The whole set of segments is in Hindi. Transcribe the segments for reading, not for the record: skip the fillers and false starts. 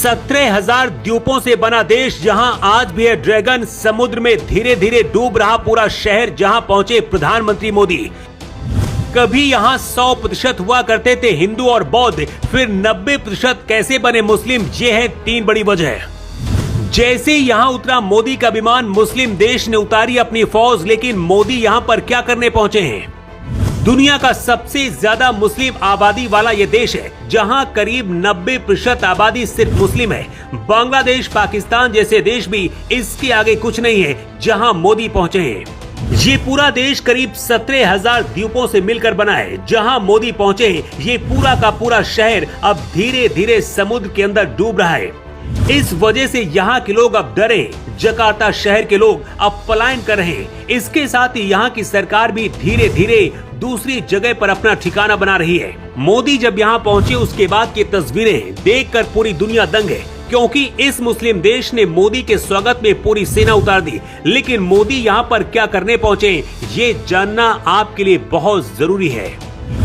17,000 द्वीपों से बना देश, जहां आज भी है ड्रैगन, समुद्र में धीरे धीरे डूब रहा पूरा शहर, जहां पहुंचे प्रधानमंत्री मोदी। कभी यहां 100% हुआ करते थे हिंदू और बौद्ध, फिर 90% कैसे बने मुस्लिम? ये है 3 बड़ी वजह। जैसे यहां उतरा मोदी का विमान, मुस्लिम देश ने उतारी अपनी फौज, लेकिन मोदी यहां पर क्या करने पहुंचे हैं? दुनिया का सबसे ज्यादा मुस्लिम आबादी वाला यह देश है, जहां करीब 90% आबादी सिर्फ मुस्लिम है। बांग्लादेश, पाकिस्तान जैसे देश भी इसके आगे कुछ नहीं है, जहां मोदी पहुंचे हैं। ये पूरा देश करीब 17,000 द्वीपों से मिलकर बना है, जहां मोदी पहुंचे हैं। ये पूरा का पूरा शहर अब धीरे धीरे समुद्र के अंदर डूब रहा है। इस वजह से यहाँ के लोग अब डरे, जकार्ता शहर के लोग अब पलायन कर रहे हैं। इसके साथ ही यहाँ की सरकार भी धीरे धीरे दूसरी जगह पर अपना ठिकाना बना रही है। मोदी जब यहाँ पहुँचे, उसके बाद की तस्वीरें देखकर पूरी दुनिया दंग है, क्योंकि इस मुस्लिम देश ने मोदी के स्वागत में पूरी सेना उतार दी। लेकिन मोदी यहाँ पर क्या करने पहुँचे, ये जानना आपके लिए बहुत जरूरी है।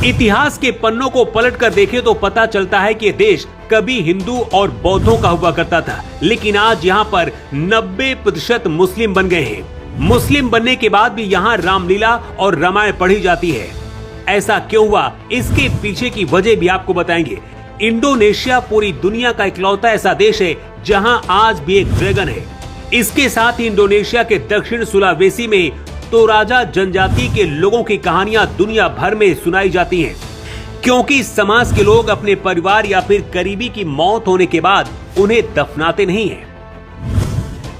इतिहास के पन्नों को पलटकर देखें तो पता चलता है कि देश कभी हिंदू और बौद्धों का हुआ करता था, लेकिन आज यहाँ पर 90% मुस्लिम बन गए हैं। मुस्लिम बनने के बाद भी यहाँ रामलीला और रामायण पढ़ी जाती है। ऐसा क्यों हुआ, इसके पीछे की वजह भी आपको बताएंगे। इंडोनेशिया पूरी दुनिया का इकलौता ऐसा देश है जहाँ आज भी एक ड्रैगन है। इसके साथ ही इंडोनेशिया के दक्षिण सुलावेसी में तोराजा जनजाति के लोगों की कहानियां दुनिया भर में सुनाई जाती हैं, क्योंकि समाज के लोग अपने परिवार या फिर करीबी की मौत होने के बाद उन्हें दफनाते नहीं हैं।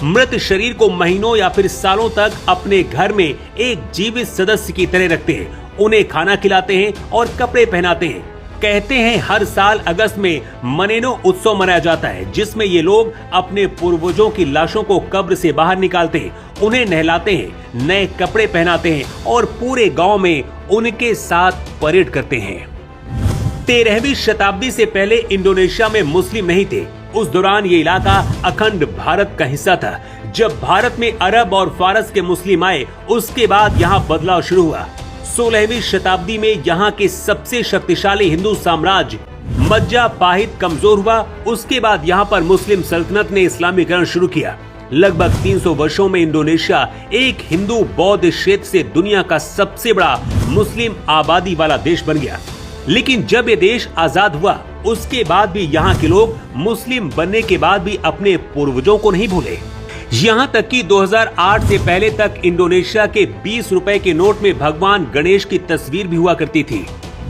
मृत शरीर को महीनों या फिर सालों तक अपने घर में एक जीवित सदस्य की तरह रखते हैं, उन्हें खाना खिलाते हैं और कपड़े पहनाते हैं। कहते हैं हर साल अगस्त में मनेनो उत्सव मनाया जाता है, जिसमें ये लोग अपने पूर्वजों की लाशों को कब्र से बाहर निकालते हैं, उन्हें नहलाते हैं, नए कपड़े पहनाते हैं और पूरे गांव में उनके साथ परेड करते हैं। 13वीं शताब्दी से पहले इंडोनेशिया में मुस्लिम नहीं थे। उस दौरान ये इलाका अखंड भारत का हिस्सा था। जब भारत में अरब और फारस के मुस्लिम आए, उसके बाद यहाँ बदलाव शुरू हुआ। 16वीं शताब्दी में यहाँ के सबसे शक्तिशाली हिंदू साम्राज्य मज्जापाहित कमजोर हुआ। उसके बाद यहाँ पर मुस्लिम सल्तनत ने इस्लामीकरण शुरू किया। लगभग 300 वर्षों में इंडोनेशिया एक हिंदू बौद्ध क्षेत्र से दुनिया का सबसे बड़ा मुस्लिम आबादी वाला देश बन गया। लेकिन जब ये देश आजाद हुआ, उसके बाद भी यहाँ के लोग मुस्लिम बनने के बाद भी अपने पूर्वजों को नहीं भूले। यहाँ तक कि 2008 से पहले तक इंडोनेशिया के 20 रुपए के नोट में भगवान गणेश की तस्वीर भी हुआ करती थी।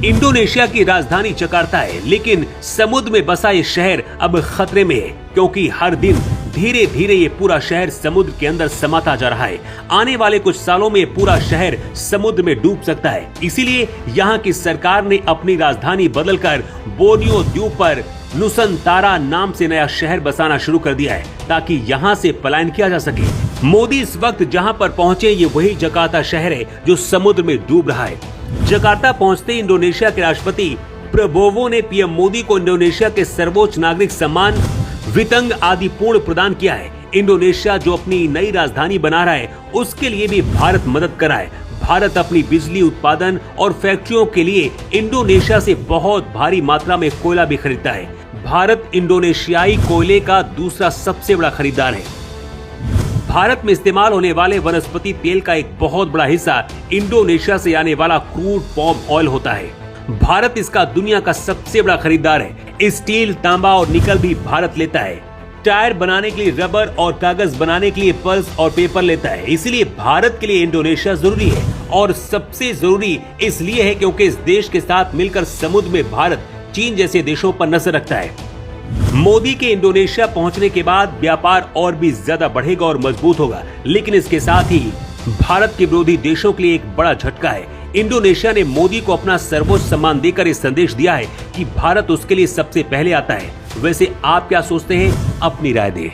इंडोनेशिया की राजधानी जकार्ता है, लेकिन समुद्र में बसा ये शहर अब खतरे में है, क्योंकि हर दिन धीरे धीरे ये पूरा शहर समुद्र के अंदर समाता जा रहा है। आने वाले कुछ सालों में पूरा शहर समुद्र में डूब सकता है। इसीलिए यहाँ की सरकार ने अपनी राजधानी बदलकर बोर्नियो द्वीप पर नुसंतारा नाम से नया शहर बसाना शुरू कर दिया है, ताकि यहाँ से पलायन किया जा सके। मोदी इस वक्त जहाँ पर पहुँचे, ये वही जकार्ता शहर है जो समुद्र में डूब रहा है। जकार्ता पहुँचते इंडोनेशिया के राष्ट्रपति प्रबोवो ने पीएम मोदी को इंडोनेशिया के सर्वोच्च नागरिक सम्मान वितंग आदि पूर्ण प्रदान किया है। इंडोनेशिया जो अपनी नई राजधानी बना रहा है, उसके लिए भी भारत मदद कर रहा है। भारत अपनी बिजली उत्पादन और फैक्ट्रियों के लिए इंडोनेशिया से बहुत भारी मात्रा में कोयला भी खरीदता है। भारत इंडोनेशियाई कोयले का दूसरा सबसे बड़ा खरीदार है। भारत में इस्तेमाल होने वाले वनस्पति तेल का एक बहुत बड़ा हिस्सा इंडोनेशिया से आने वाला क्रूड पॉम ऑयल होता है। भारत इसका दुनिया का सबसे बड़ा खरीदार है। स्टील, तांबा और निकल भी भारत लेता है। टायर बनाने के लिए रबर और कागज बनाने के लिए पल्स और पेपर लेता है। इसलिए भारत के लिए इंडोनेशिया जरूरी है, और सबसे जरूरी इसलिए है क्योंकि इस देश के साथ मिलकर समुद्र में भारत चीन जैसे देशों पर नजर रखता है। मोदी के इंडोनेशिया पहुंचने के बाद व्यापार और भी ज्यादा बढ़ेगा और मजबूत होगा, लेकिन इसके साथ ही भारत के विरोधी देशों के लिए एक बड़ा झटका है। इंडोनेशिया ने मोदी को अपना सर्वोच्च सम्मान देकर इस संदेश दिया है कि भारत उसके लिए सबसे पहले आता है। वैसे आप क्या सोचते हैं, अपनी राय दें।